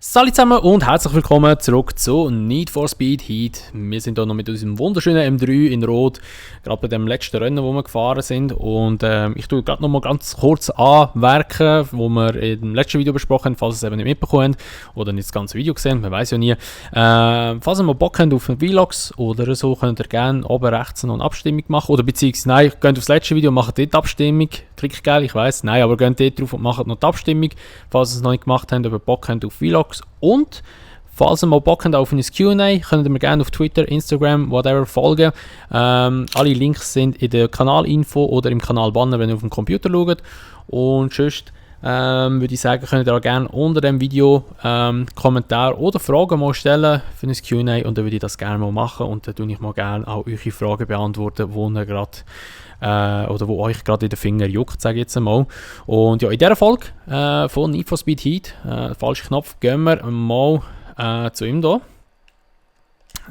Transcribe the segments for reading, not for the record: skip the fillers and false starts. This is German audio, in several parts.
Salut zusammen und herzlich willkommen zurück zu Need for Speed Heat. Wir sind hier noch mit unserem wunderschönen M3 in Rot, gerade bei dem letzten Rennen, wo wir gefahren sind. Und ich tue gerade noch mal ganz kurz anwerken, wo wir im letzten Video besprochen haben, falls ihr es eben nicht mitbekommen habt oder nicht das ganze Video gesehen, man weiß ja nie. Falls ihr mal Bock habt auf Vlogs oder so, könnt ihr gerne oben rechts noch eine Abstimmung machen. Oder beziehungsweise, nein, geht aufs letzte Video und macht dort die Abstimmung. Klickt geil, ich weiß, nein, aber geht dort drauf und macht noch die Abstimmung, falls ihr es noch nicht gemacht habt, ob ihr Bock habt auf Vlogs. Und falls ihr mal Bock habt auf ein Q&A, könnt ihr mir gerne auf Twitter, Instagram, whatever folgen. Alle Links sind in der Kanalinfo oder im Kanalbanner, wenn ihr auf dem Computer schaut. Und sonst würde ich sagen, könnt ihr auch gerne unter dem Video Kommentare oder Fragen mal stellen für ein Q&A und dann würde ich das gerne mal machen und dann tue ich mal gerne auch eure Fragen beantworten, wo ihr gerade oder wo euch gerade in den Finger juckt, sage ich jetzt einmal. Und ja, in dieser Folge von Need for Speed Heat, falscher Knopf, gehen wir mal zu ihm hier.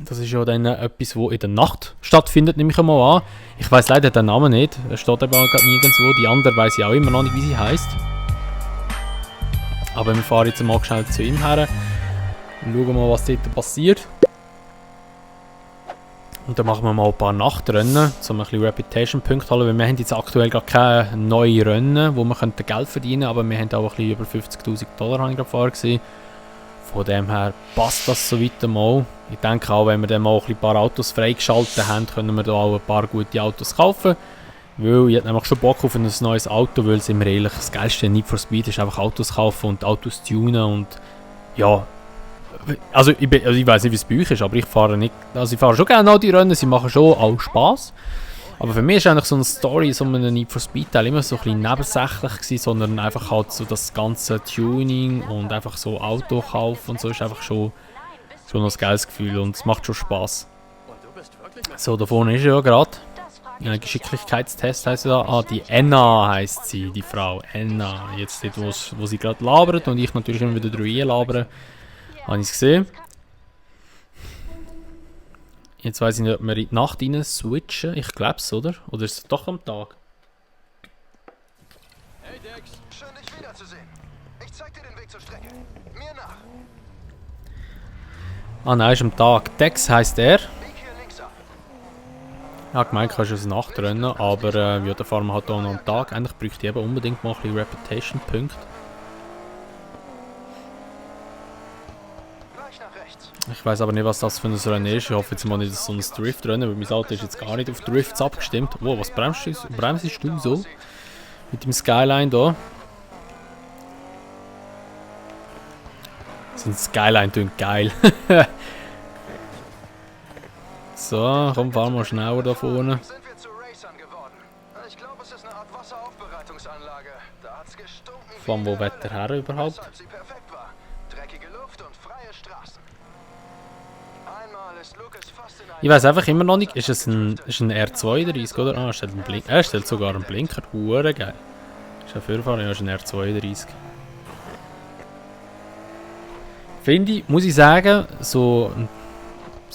Das ist ja dann etwas, was in der Nacht stattfindet, nehme ich einmal an. Ich weiß leider den Namen nicht, er steht eben gerade nirgendwo. Die andere weiß ich auch immer noch nicht, wie sie heisst. Aber wir fahren jetzt mal schnell zu ihm her und schauen mal, was dort passiert. Und dann machen wir mal ein paar Nachtrennen, um ein bisschen Reputation-Punkte zu holen, weil wir haben jetzt aktuell gar keine neuen Rennen, wo wir Geld verdienen können, aber wir haben auch ein bisschen über 50'000 Dollar gefahren gesehen. Von dem her passt das so weit mal. Ich denke auch, wenn wir dann mal ein paar Autos freigeschaltet haben, können wir da auch ein paar gute Autos kaufen. Weil ich habe nämlich schon Bock auf ein neues Auto, weil, sind wir ehrlich, das geilste Need for Speed ist einfach Autos kaufen und Autos tunen und ja. Also ich weiß nicht, wie es bei euch ist, aber ich fahre nicht. Also ich fahre schon gerne all die Rennen, sie machen schon auch Spass. Aber für mich ist eigentlich so eine Story, so ein Need for Speed Teil immer so ein bisschen nebensächlich gewesen, sondern einfach halt so das ganze Tuning und einfach so Autokauf und so ist einfach schon ein geiles Gefühl und es macht schon Spass. So, da vorne ist ja gerade. Geschicklichkeitstest heisst ja da. Die Enna heisst sie, die Frau. Enna. Jetzt dort, wo sie gerade labert und ich natürlich immer wieder drüber labere. Habe ich es gesehen. Jetzt weiss ich nicht, ob wir in die Nacht rein switchen. Ich glaube es, oder? Oder ist es doch am Tag? Hey Dex, schön dich wiederzusehen. Ich zeig dir den Weg zur Strecke. Mir nach. Ah nein, ist am Tag. Dex heisst er. Bieg hier links ab. Ich habe gemeint, kannst du ein Nachtrennen, aber ja, da fahren wir halt auch noch am Tag. Eigentlich bräuchte ich eben unbedingt mal ein bisschen Reputation-Punkte. Ich weiß aber nicht, was das für ein Rennen ist. Ich hoffe jetzt mal nicht, dass es so ein Drift-Rennen, weil mein Auto ist jetzt gar nicht auf Drifts abgestimmt. Wow, was bremst du so? Mit dem Skyline da. So ein Skyline klingt geil. So, komm, fahren wir schneller da vorne. Sind wir zu Racern geworden. Ich glaube, es ist eine Art Wasseraufbereitungsanlage. Da hat's gestunken. Von wo Wetter her überhaupt? Als sie perfekt war. Dreckige Luft und freie Straßen. Einmal ist Lucas fast in Ich weiß einfach immer noch nicht, ist es ein R32 oder? Ah, er stellt sogar einen Blinker. Geil. Ist ein Führerfahrer, ja, ist ein R32. Finde ich, muss ich sagen, so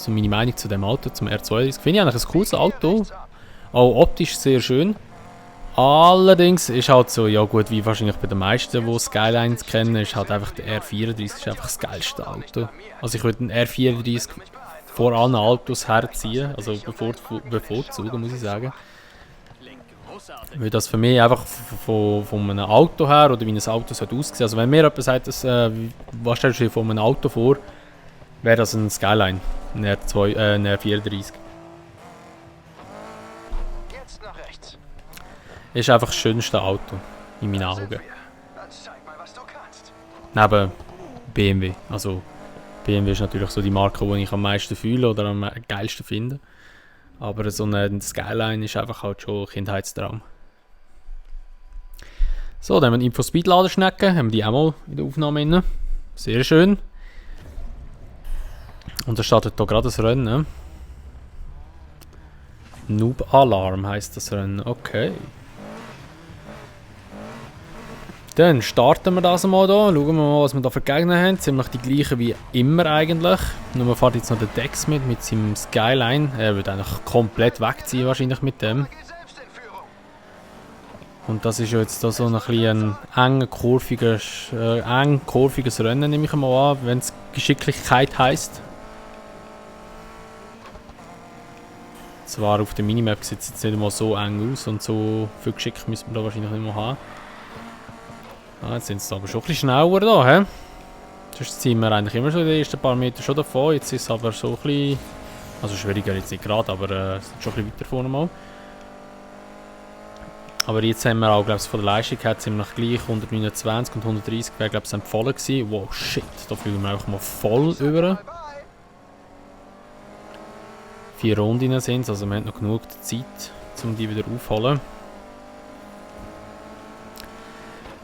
meine Meinung zu dem Auto, zum R32, finde ich eigentlich ein cooles Auto. Auch optisch sehr schön. Allerdings ist halt so, ja gut, wie wahrscheinlich bei den meisten, die Skylines kennen, ist halt einfach der R34 ist einfach das geilste Auto. Also ich würde einen R34 vor allen Autos herziehen, also bevorzugen, muss ich sagen. Weil das für mich einfach von einem Auto her, oder wie ein Auto sollte aussehen. Also wenn mir jemand sagt, was stellst du dir von einem Auto vor, wäre das ein Skyline, ein R34. Jetzt nach rechts. Ist einfach das schönste Auto, in meinen Augen. Dann zeig mal, was du kannst. Neben BMW. Also BMW ist natürlich so die Marke, die ich am meisten fühle oder am geilsten finde. Aber so ein Skyline ist einfach halt schon ein Kindheitstraum. So, dann haben wir Info Speed Ladeschnecken, haben wir die auch mal in der Aufnahme drin. Sehr schön. Und da startet hier gerade das Rennen. Noob Alarm heisst das Rennen, okay. Dann starten wir das mal hier, schauen wir mal, was wir da für Gegner haben. Ziemlich die gleichen wie immer eigentlich. Nur fährt jetzt noch der Dex mit seinem Skyline. Er wird eigentlich komplett wegziehen wahrscheinlich mit dem. Und das ist ja jetzt da so ein bisschen ein kurviges Rennen, nehme ich mal an, wenn es Geschicklichkeit heisst. Zwar auf der Minimap sieht es jetzt nicht mal so eng aus und so viel Geschick müssen wir da wahrscheinlich nicht mehr haben. Ah, jetzt sind sie aber schon ein bisschen schneller da, hä? Sonst ziehen wir eigentlich immer so die ersten paar Meter schon davon. Jetzt ist es aber so ein bisschen... Also schwieriger jetzt nicht gerade, aber es ist schon ein bisschen weiter vorne mal. Aber jetzt haben wir auch, glaube ich, von der Leistung her ziemlich gleich. 129 und 130 wäre, glaube ich, empfohlen gewesen. Wow, shit, da fliegen wir einfach mal voll über. 4 Runden sind es, also wir haben noch genug Zeit, um die wieder aufzuholen.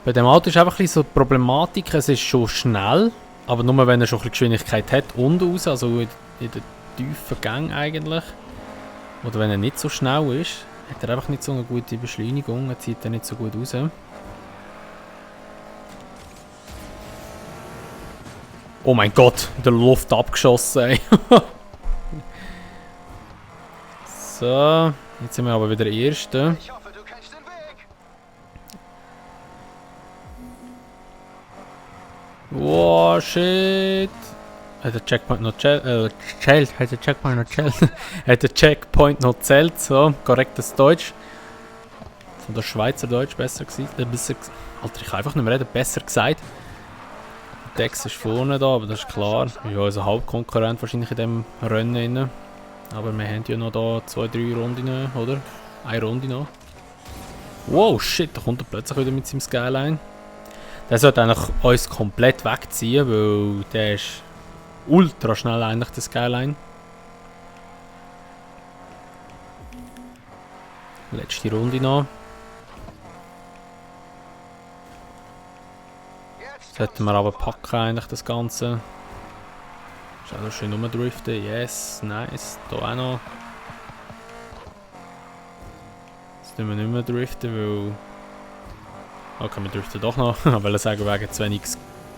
Bei dem Auto ist einfach ein bisschen so die Problematik, es ist schon schnell, aber nur wenn er schon ein bisschen Geschwindigkeit hat und raus, also in der tiefen Gang eigentlich. Oder wenn er nicht so schnell ist, hat er einfach nicht so eine gute Beschleunigung, er zieht er nicht so gut raus. Oh mein Gott, in der Luft abgeschossen, ey. So, jetzt sind wir aber wieder Erste. Ich hoffe, du kennst den Weg. Wow, shit. Hat der Checkpoint noch zählt? Hat der Checkpoint noch zählt? Hat der Checkpoint noch zählt? So, korrektes Deutsch. Von der Schweizer Deutsch besser gesagt. Alter, ich kann einfach nicht mehr reden. Besser gesagt. Der Dex ist vorne da, aber das ist klar. Ja, unser Hauptkonkurrent wahrscheinlich in dem Rennen. Aber wir haben ja noch da 2-3 Runden, oder? Eine Runde noch. Wow, shit, da kommt er plötzlich wieder mit seinem Skyline. Der sollte eigentlich uns komplett wegziehen, weil der ist ultra schnell eigentlich, der Skyline. Letzte Runde noch. Sollten wir aber packen eigentlich das Ganze. Schau da schön rumdriften, yes, nice. Da auch noch. Jetzt tun wir nicht mehr driften, weil... Okay, wir driften doch noch. Ich wollte sagen, wegen zu wenig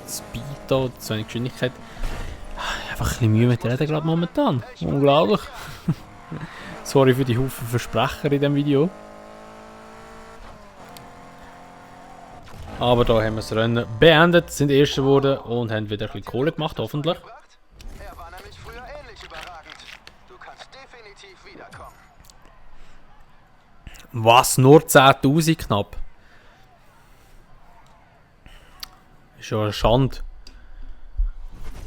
Speed da, zu wenig Geschwindigkeit. Einfach ein bisschen Mühe mit Reden gerade momentan. Unglaublich. Sorry für die Haufen Versprecher in diesem Video. Aber da haben wir das Rennen beendet, sind Erste geworden und haben wieder ein bisschen Kohle gemacht, hoffentlich. Er war nämlich früher ähnlich überragend. Du kannst definitiv wiederkommen. Was? Nur 10.000 knapp? Ist ja eine Schande.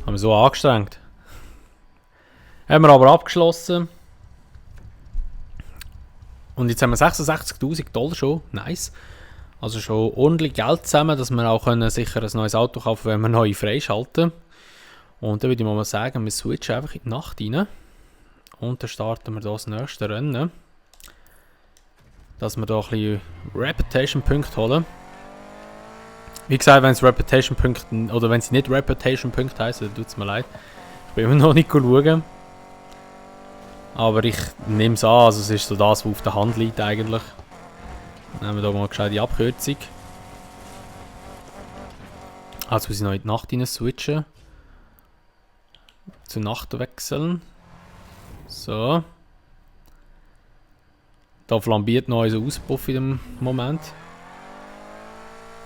Haben wir so angestrengt. Haben wir aber abgeschlossen. Und jetzt haben wir 66.000 Dollar schon. Nice. Also schon ordentlich Geld zusammen, dass wir auch sicher ein neues Auto kaufen können, wenn wir neue freischalten. Und dann würde ich mal sagen, wir switchen einfach in die Nacht rein. Und dann starten wir das nächste Rennen. Dass wir da ein bisschen Reputation-Punkte holen. Wie gesagt, wenn es Reputation-Punkte, oder wenn sie nicht Reputation-Punkte heißen, dann tut es mir leid. Ich bin immer noch nicht schauen. Aber ich nehme es an, also es ist so das, was auf der Hand liegt eigentlich. Dann nehmen wir hier mal gescheit die Abkürzung. Also muss ich noch in die Nacht rein switchen. Zur Nacht wechseln. So. Da flambiert noch unser Auspuff in dem Moment.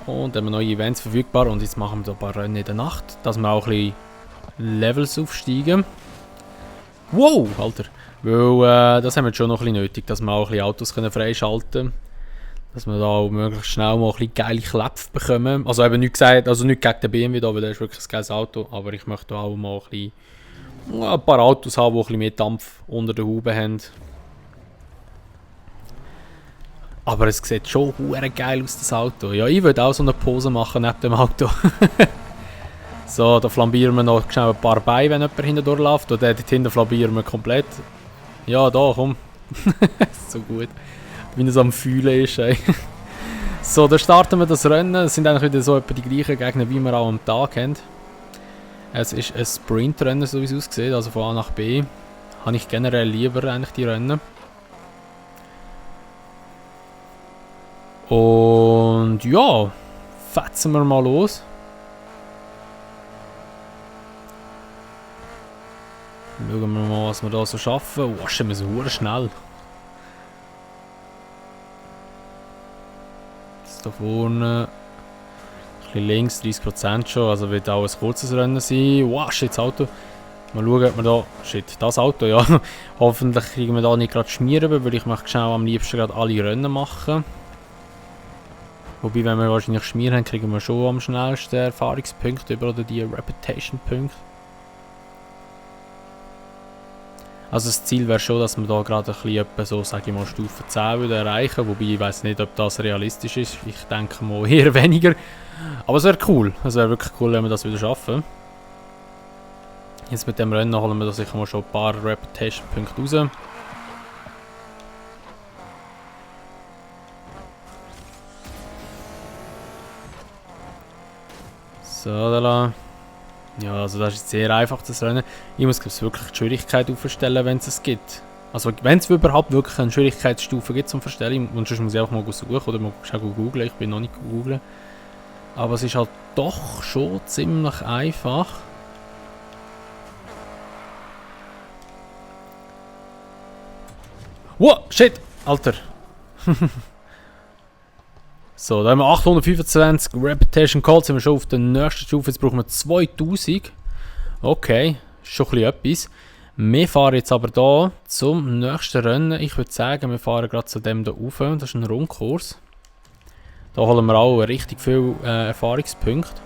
Und dann haben wir neue Events verfügbar. Und jetzt machen wir da ein paar Rennen in der Nacht, dass wir auch ein bisschen Levels aufsteigen. Wow, Alter! Weil das haben wir schon noch ein bisschen nötig, dass wir auch ein bisschen Autos freischalten können. Dass wir da auch möglichst schnell mal ein bisschen geile Kläpfe bekommen. Also eben nicht gesagt, also nicht gegen den BMW da, weil der ist wirklich ein geiles Auto. Aber ich möchte auch mal ein paar Autos haben, die ein bisschen mehr Dampf unter der Haube haben. Aber es sieht schon hure geil aus, das Auto. Ja, ich würde auch so eine Pose machen neben dem Auto. So, da flambieren wir noch schnell ein paar Beine, wenn jemand hinten durchläuft. Und dort hinten flambieren wir komplett. Ja, da, komm. So gut. Wie es am Fühlen ist, ey. So, dann starten wir das Rennen. Es sind eigentlich wieder so etwa die gleichen Gegner, wie wir auch am Tag haben. Es ist ein Sprintrennen, so wie es aussieht, also von A nach B. Habe ich generell lieber eigentlich die Rennen. Und ja, fetzen wir mal los. Schauen wir mal, was wir da so schaffen. Oh, wir sind sehr schnell. da vorne. Ein bisschen links, 30% schon, also wird auch ein kurzes Rennen sein. Wow, shit, das Auto. Mal schauen, ob wir da... Shit, das Auto, ja. Hoffentlich kriegen wir da nicht gerade Schmieren, weil ich möchte schnell am liebsten gerade alle Rennen machen. Wobei, wenn wir wahrscheinlich Schmieren haben, kriegen wir schon am schnellsten Erfahrungspunkte über oder die Reputation-Punkte. Also das Ziel wäre schon, dass wir da gerade ein bisschen etwa so, sage ich mal, Stufe 10 würde erreichen. Wobei ich weiß nicht, ob das realistisch ist. Ich denke mal eher weniger. Aber es wäre cool. Es wäre wirklich cool, wenn wir das wieder schaffen. Jetzt mit dem Rennen holen wir da sicher mal schon ein paar Reputation-Punkte raus. So, da lang. Ja, also das ist sehr einfach, das Rennen. Ich muss wirklich die Schwierigkeit aufstellen, wenn es es gibt. Also wenn es überhaupt wirklich eine Schwierigkeitsstufe gibt zum Verstellen. Und sonst muss ich einfach mal suchen oder mal googeln. Ich bin noch nicht googeln. Aber es ist halt doch schon ziemlich einfach. Wow, shit! Alter! So, da haben wir 825 Reputation Calls, sind wir schon auf der nächsten Stufe. Jetzt brauchen wir 2000. Okay, ist schon ein bisschen etwas. Wir fahren jetzt aber hier zum nächsten Rennen. Ich würde sagen, wir fahren gerade zu dem hier rauf. Das ist ein Rundkurs. Da holen wir auch richtig viele Erfahrungspunkte.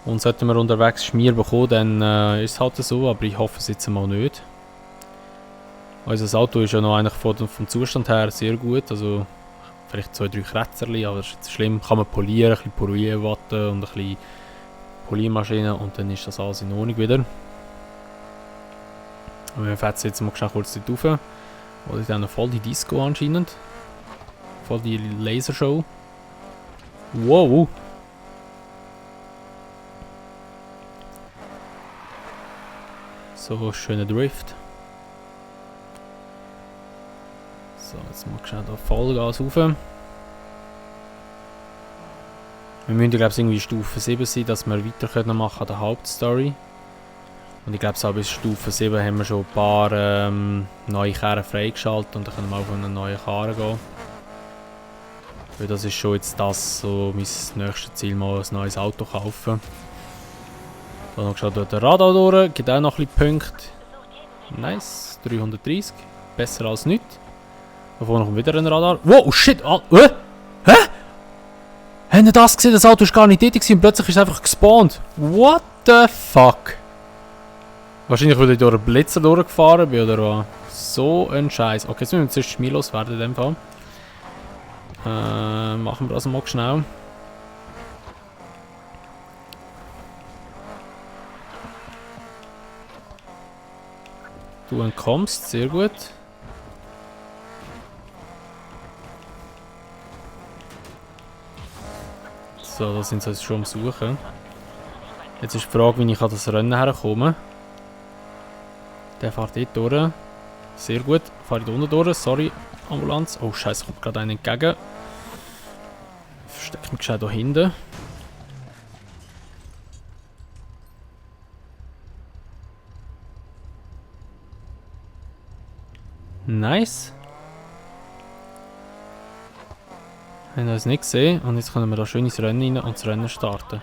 Und sollten wir unterwegs Schmier bekommen, dann ist es halt so, aber ich hoffe es jetzt mal nicht. Unser Auto ist ja noch eigentlich vom Zustand her sehr gut, also vielleicht 2-3 Kratzerli, aber das ist jetzt schlimm. Kann man polieren, ein bisschen Polierwatte und ein bisschen Poliermaschine und dann ist das alles in Ordnung wieder. Und wir fetzen jetzt mal schnell kurz dort rauf. Oder dann voll die Disco anscheinend. Voll die Lasershow. Wow! So, schöner Drift. So, jetzt mal schnell da Vollgas rauf. Wir müssen, glaube ich, irgendwie Stufe 7 sein, dass wir weiter machen können an der Hauptstory. Und ich glaube, so bis Stufe 7 haben wir schon ein paar neue Karren freigeschaltet und dann können wir auch auf eine neue Karre gehen. Weil das ist schon jetzt das, so mein nächstes Ziel, mal ein neues Auto kaufen. Dann noch geschaut durch den Radar durch, gibt auch noch ein bisschen Punkte. Nice, 330, besser als nichts. Da vorne kommt wieder ein Radar. Wow, shit! Hä? Habt ihr das gesehen? Das Auto war gar nicht tätig und plötzlich ist es einfach gespawnt. What the fuck? Wahrscheinlich, weil ich durch einen Blitzer durchgefahren bin, oder was? So ein Scheiß. Okay, jetzt müssen wir zuerst schmierlos werden in dem Fall. Machen wir das mal schnell. Du entkommst, sehr gut. So, da sind sie jetzt schon am Suchen. Jetzt ist die Frage, wie ich an das Rennen herkomme. Der fährt dort durch. Sehr gut. Fahre ich da unten durch. Sorry, Ambulanz. Oh Scheiße, kommt gerade einer entgegen. Verstecke mich gescheit da hinten. Nice. Wir haben uns nicht gesehen und jetzt können wir da schön ins Rennen rein und das Rennen starten.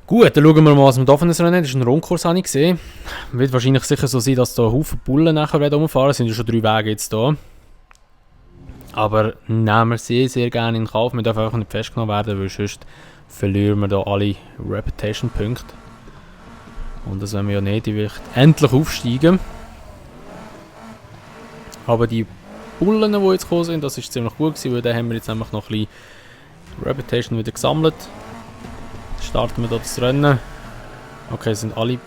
Gut, dann schauen wir mal, was wir hier für ein Rennen haben. Das ist ein Rundkurs, habe ich gesehen. Wird wahrscheinlich sicher so sein, dass da Haufen Bullen nachher rumfahren. Es sind ja schon 3 Wege jetzt hier. Aber nehmen wir sehr, sehr gerne in Kauf. Wir dürfen einfach nicht festgenommen werden, weil sonst verlieren wir da alle Reputation-Punkte. Und das wollen wir ja nicht. Ich will endlich aufsteigen. Aber die Bullen, die jetzt gekommen sind, das ist ziemlich gut gewesen, weil da haben wir jetzt nämlich noch ein bisschen Reputation wieder gesammelt. Jetzt starten wir da das Rennen. Okay, sind alle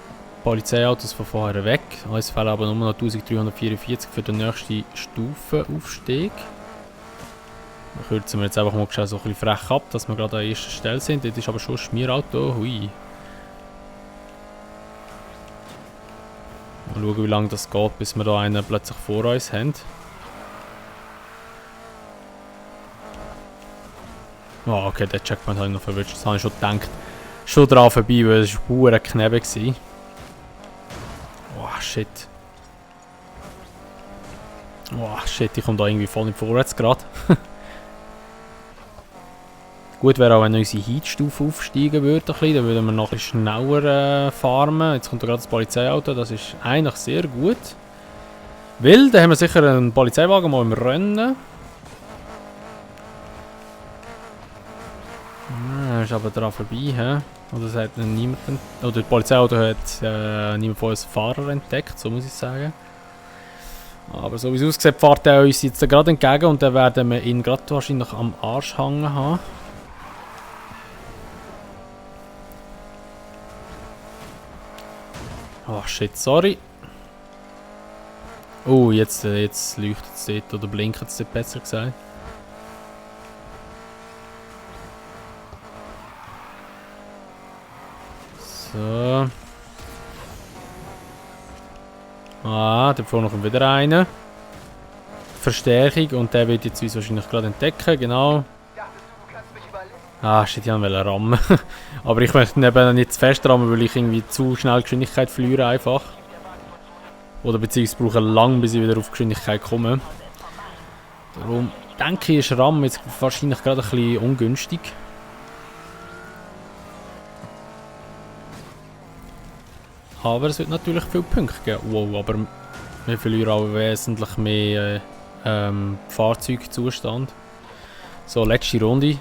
Polizeiautos von vorher weg. Es fehlen aber nur noch 1344 für den nächsten Stufenaufstieg. Da kürzen wir jetzt einfach mal so ein bisschen frech ab, dass wir gerade an der ersten Stelle sind. Dort ist aber schon ein Schmierauto. Hui. Mal schauen, wie lange das geht, bis wir da einen plötzlich vor uns haben. Oh, okay, der Checkpoint habe ich noch verwünscht. Das habe ich schon gedacht. Schon dran vorbei, weil es war ein Knebel war. Oh, shit. Oh shit, ich komme da irgendwie voll nicht vorwärts gerade. Gut wäre auch, wenn unsere Heatstufe aufsteigen würde, dann würden wir noch ein bisschen schneller farmen. Jetzt kommt da gerade das Polizeiauto, das ist eigentlich sehr gut. Weil, da haben wir sicher einen Polizeiwagen mal im Rennen. Ah, ist aber daran vorbei, hä? Oder es hat niemand, oder das Polizeiauto hat niemand von uns Fahrer entdeckt, so muss ich sagen. Aber so wie es aussieht, fährt er uns jetzt gerade entgegen und dann werden wir ihn gerade wahrscheinlich am Arsch hängen haben. Oh shit, sorry. Oh, jetzt leuchtet es dort, oder blinkt es dort, besser gesagt. So. Ah, da vorne kommt wieder einer. Verstärkung und der wird jetzt uns wahrscheinlich gerade entdecken, genau. Ah, shit, ich wollte rammen. Aber ich möchte eben nicht zu fest rammen, weil ich irgendwie zu schnell Geschwindigkeit verliere einfach. Oder beziehungsweise brauche lang, bis ich wieder auf Geschwindigkeit komme. Darum denke ich, ist Rammen jetzt wahrscheinlich gerade ein bisschen ungünstig. Aber es wird natürlich viele Punkte geben. Wow, aber wir verlieren auch wesentlich mehr Fahrzeugzustand. So, letzte Runde.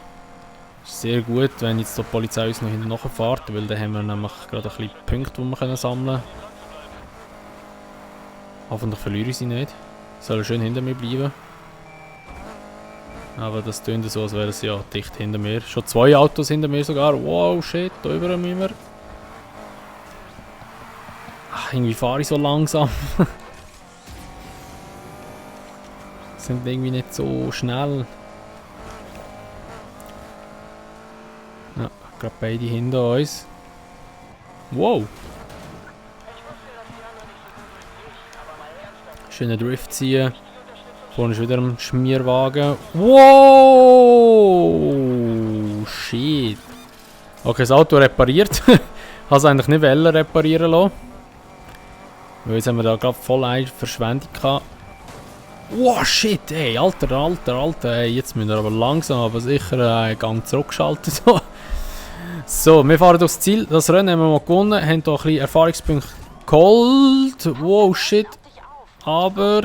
Sehr gut, wenn jetzt die Polizei uns noch hinten nachfährt, weil dann haben wir nämlich gerade ein bisschen Punkte, die wir sammeln können. Hoffentlich verliere ich sie nicht. Sie sollen schön hinter mir bleiben. Aber das tönt so, als wäre es ja dicht hinter mir. Schon 2 Autos hinter mir sogar. Wow, shit, da über müssen wir. Ach, irgendwie fahre ich so langsam. Sind irgendwie nicht so schnell. Ja, gerade beide hinter uns. Wow! Schöner Drift ziehen. Vorne ist wieder ein Schmierwagen. Wow! Shit! Okay, das Auto repariert. Ich habe es eigentlich nicht reparieren lassen. Weil jetzt haben wir da gerade voll eine Verschwendung gehabt. Wow, shit, ey, Alter, ey, jetzt müssen wir aber langsam, aber sicher einen Gang zurückschalten. So, wir fahren durchs Ziel. Das Rennen haben wir mal gewonnen, haben hier ein bisschen Erfahrungspunkte geholt. Wow, shit. Aber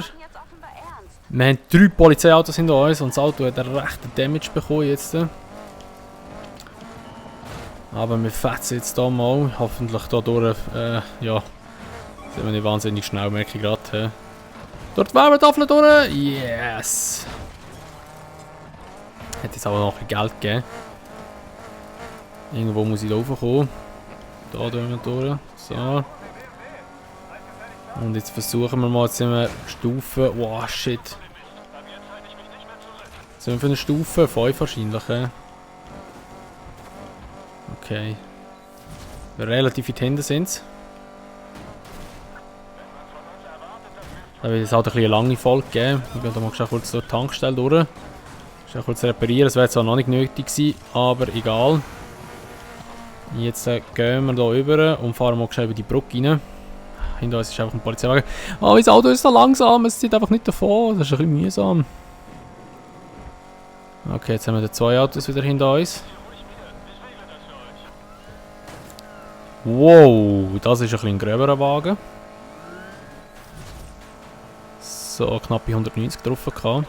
wir haben 3 Polizeiautos hinter uns und das Auto hat einen rechten Damage bekommen jetzt. Aber wir fetzen jetzt hier mal, hoffentlich hier durch, ja, sind wir nicht wahnsinnig schnell, merke ich gerade. Dort wären wir Tafel durch, yes! Hat jetzt aber noch ein Geld gegeben. Irgendwo muss ich da raufkommen. Da durch wir durch, so. Und jetzt versuchen wir mal, jetzt sind wir Stufe, wow, shit. Sind wir für eine Stufe? 5 wahrscheinlich, Okay. Relativ weit hinten sind sie. Da wird es halt ein bisschen eine lange Folge geben. Ich gehe da mal kurz durch die Tankstelle durch. Schnell kurz reparieren, das wäre zwar noch nicht nötig gewesen, aber egal. Jetzt gehen wir hier rüber und fahren mal schnell über die Brücke rein. Hinter uns ist einfach ein Polizeiwagen. Oh, das Auto ist so langsam, es zieht einfach nicht davon. Das ist ein bisschen mühsam. Okay, jetzt haben wir 2 Autos wieder hinter uns. Wow, das ist ein bisschen gröberer Wagen. So, knapp 190 drauf gehabt.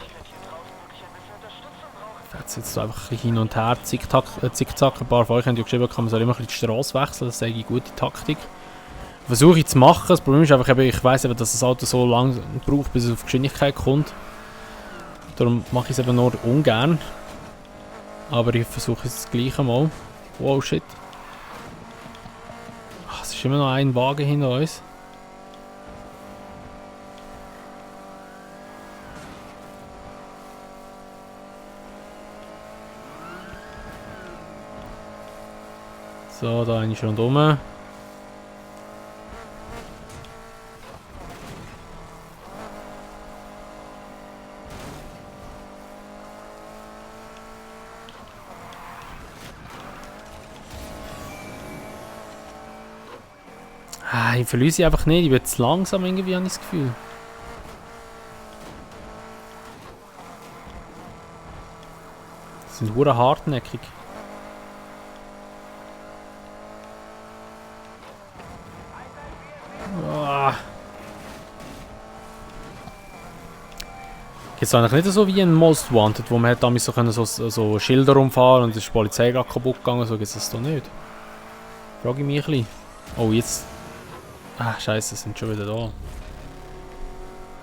Jetzt einfach ein bisschen hin und her, zickzack. Ein paar von euch haben ja geschrieben, man soll immer ein bisschen die Straße wechseln, das ist eine gute Taktik. Versuche ich zu machen, das Problem ist einfach, ich weiss eben, dass das Auto so lange braucht, bis es auf Geschwindigkeit kommt. Darum mache ich es eben nur ungern. Aber ich versuche es das gleiche mal. Wow, shit. Ach, es ist immer noch ein Wagen hinter uns. So, da eine schon rum. Ich verliere sie einfach nicht, ich werde zu langsam irgendwie, habe ich das Gefühl. sind hure hartnäckig. Jetzt eigentlich nicht so wie in Most Wanted, wo man damit so Schilder umfahren und ist die Polizei gerade kaputt gegangen, so geht es doch nicht. Frage ich mich ein bisschen. Oh, jetzt... Ah, scheiße, sind schon wieder da.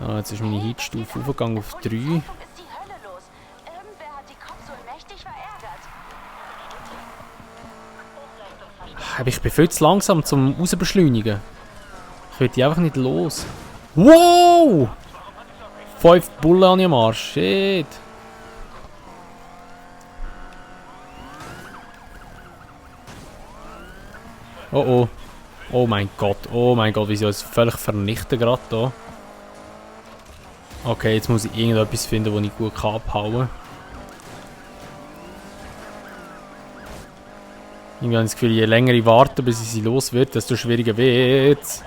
Ah, jetzt ist meine Heatstufe aufgegangen auf 3. Aber ich bin viel zu langsam zum Rausbeschleunigen. Ich will die einfach nicht los. Wow! 5 Bullen an ihrem Arsch. Shit. Oh oh. Oh mein Gott. Oh mein Gott, wie sie uns völlig vernichten gerade da. Okay, jetzt muss ich irgendetwas finden, wo ich gut abhauen kann. Ich habe das Gefühl, je länger ich warte, bis ich sie los wird, desto schwieriger wird es.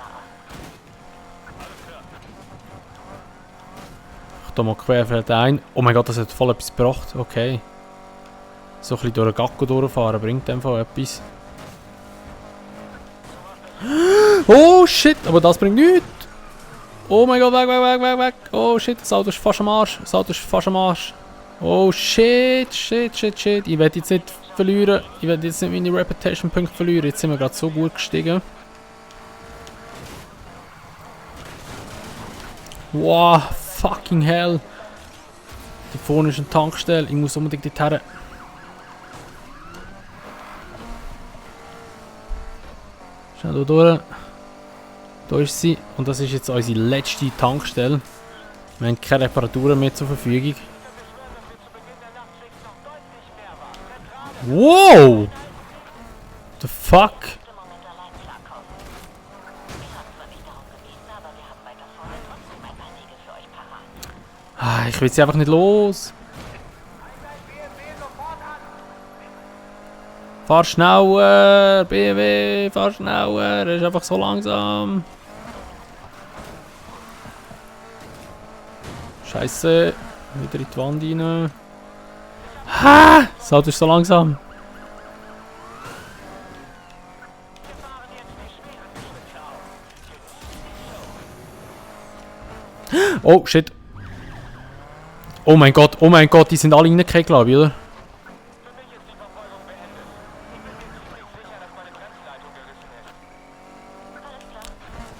Da mal querfeld ein. Oh mein Gott, das hat voll etwas gebracht. Okay. So ein bisschen durch den Gacko durchfahren bringt einfach etwas. Oh shit, aber das bringt nichts. Oh mein Gott, weg, weg, weg, weg, weg. Oh shit, das Auto ist fast am Arsch. Das Auto ist fast am Arsch. Oh shit, shit, shit, shit. Ich werde jetzt nicht verlieren. Ich werde jetzt nicht meine Reputation-Punkte verlieren. Jetzt sind wir gerade so gut gestiegen. Wow, fucking hell. Da vorne ist eine Tankstelle. Ich muss unbedingt dorthin. Schnell hier durch. Da ist sie. Und das ist jetzt unsere letzte Tankstelle. Wir haben keine Reparaturen mehr zur Verfügung. Wow! The fuck? Ah, ich will sie einfach nicht los. Fahr schneller, BMW, fahr schneller. Er ist einfach so langsam. Scheiße, wieder in die Wand rein. Ha! Das Auto ist so langsam. Oh shit. Oh mein Gott, die sind alle reingekriegt, glaube ich, oder?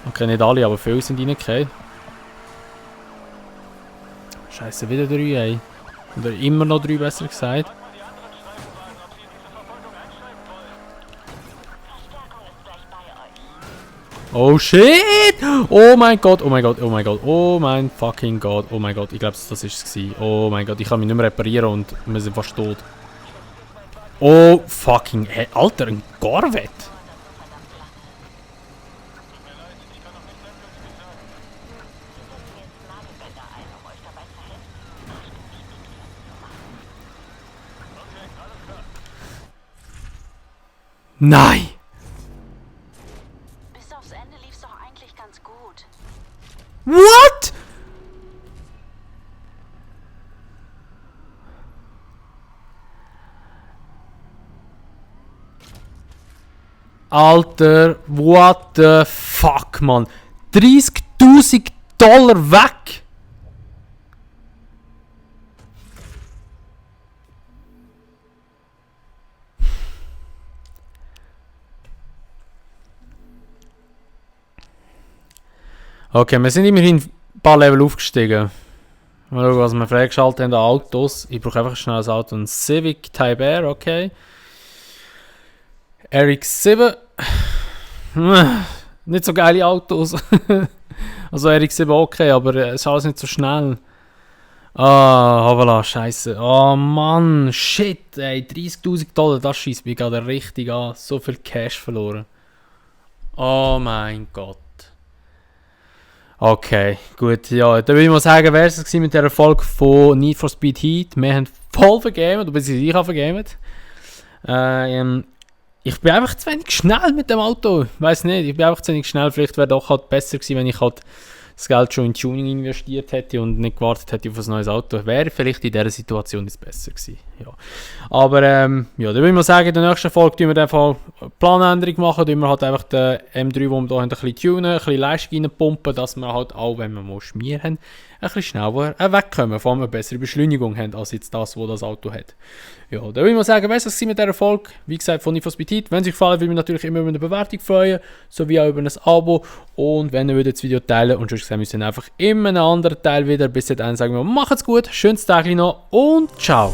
Okay, nicht alle, aber viele sind reingekriegt. Scheiße, wieder 3, ey. Oder immer noch 3, besser gesagt. Oh shit! Oh mein Gott, oh mein Gott, oh mein Gott, oh mein fucking Gott, oh mein Gott, ich glaube, das ist es. Oh mein Gott, ich kann mich nicht mehr reparieren und wir sind fast tot. Oh fucking, hey, Alter, ein Corvette! Nein! Bis aufs Ende lief's doch eigentlich ganz gut. What? Alter, what the fuck, man? 30.000 Dollar weg! Okay, wir sind immerhin ein paar Level aufgestiegen. Mal schauen, was wir freigeschaltet haben an Autos. Ich brauche einfach schnell ein Auto. Ein Civic Type R, okay. RX-7. Nicht so geile Autos. Also RX-7 okay, aber es ist alles nicht so schnell. Ah, hoppala, scheiße. Oh Mann, shit, ey. 30.000 Dollar, das schießt mich gerade richtig an. So viel Cash verloren. Oh mein Gott. Okay, gut, ja, dann würde ich mal sagen, wer es war mit der Folge von Need for Speed Heat. Wir haben voll vergamet, oder beziehungsweise ich habe vergamet. Ich bin einfach zu wenig schnell mit dem Auto. Ich weiss nicht, ich bin einfach zu wenig schnell. Vielleicht wäre doch halt besser gewesen, wenn ich halt das Geld schon in Tuning investiert hätte und nicht gewartet hätte auf ein neues Auto, wäre vielleicht in dieser Situation jetzt besser gewesen. Ja. Aber ja, dann würde ich mal sagen, in der nächsten Folge tun wir einfach eine Planänderung machen, tun wir halt einfach den M3, wo wir hier ein bisschen tunen, ein bisschen Leistung reinpumpen, dass wir halt auch, wenn wir mal Schmier haben, ein bisschen schneller wegkommen, vor allem eine bessere Beschleunigung haben, als jetzt das, was das Auto hat. Ja, dann würde ich mal sagen, was war mit dieser Folge? Wie gesagt, von Need for Speed Heat. Wenn es euch gefallen, würde ich mich natürlich immer über eine Bewertung freuen, sowie auch über ein Abo. Und wenn ihr das Video teilen und sonst sehen wir uns dann einfach in einem anderen Teil wieder. Bis dahin sagen wir, macht's gut, schönes Tag noch und ciao!